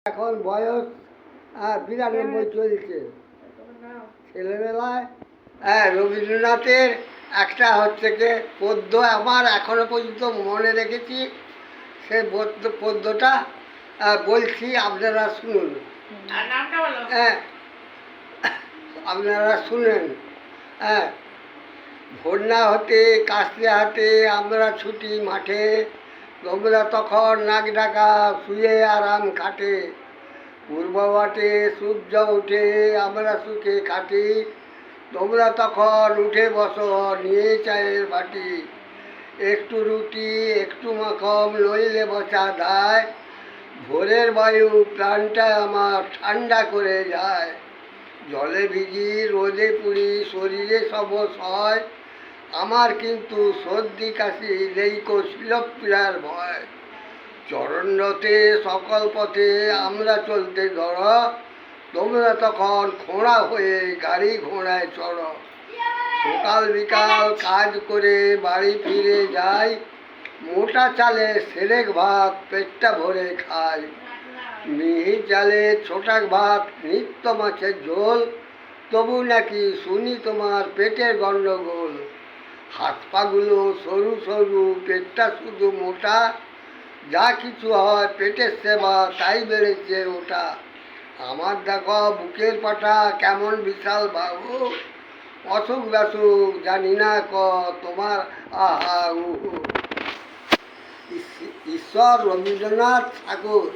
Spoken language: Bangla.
এখন বয়স 92 চলছে। ছেলেবেলায় রবীন্দ্রনাথের একটা হচ্ছে কি পদ্য আমার এখনো পর্যন্ত মনে রেখেছি। সেই পদ্যটা বলছি, আপনারা শুনুন। হ্যাঁ, আপনারা শুনেন। হ্যাঁ, ভোরনা হতে কাস্তে হাতে আমরা ছুটি মাঠে, তোমরা তখন নাক ডাকা শুয়ে আরাম খাটে। পূর্ববাটে সূর্য উঠে আমরা সুখে কাটি, তোমরা তখন উঠে বসো নিয়ে চায়ের বাটি। একটু রুটি একটু মাখন নইলে বসা দায়, ভোরের বায়ু প্রাণটা আমার ঠান্ডা করে যায়। জলে ভিজি রোদে পুড়ি শরীরে সবস হয়, আমার কিন্তু সর্দি কাশি নেইকো শিলক্রিয়ার ভয়। চরণরথে সকল পথে আমরা চলতে ধর, তোমরা তখন খোঁড়া হয়ে গাড়ি ঘোড়ায় চড়। সকাল বিকাল কাজ করে বাড়ি ফিরে যাই, মোটা চালে সেরেক ভাত পেটটা ভরে খাই। মিহি চালে ছোটাক ভাত নিত্য মাছের ঝোল, তবু নাকি শুনি তোমার পেটের গণ্ডগোল। হাত পাগুলো সরু সরু পেটটা শুধু মোটা, যা কিছু হয় পেটের সেবা তাই বেড়েছে ওটা। আমার দেখো বুকের পাটা কেমন বিশাল বাহু, অসুখ বেসুখ জানি না তোমার আহা উহু। ঈশ্বর রবীন্দ্রনাথ ঠাকুর।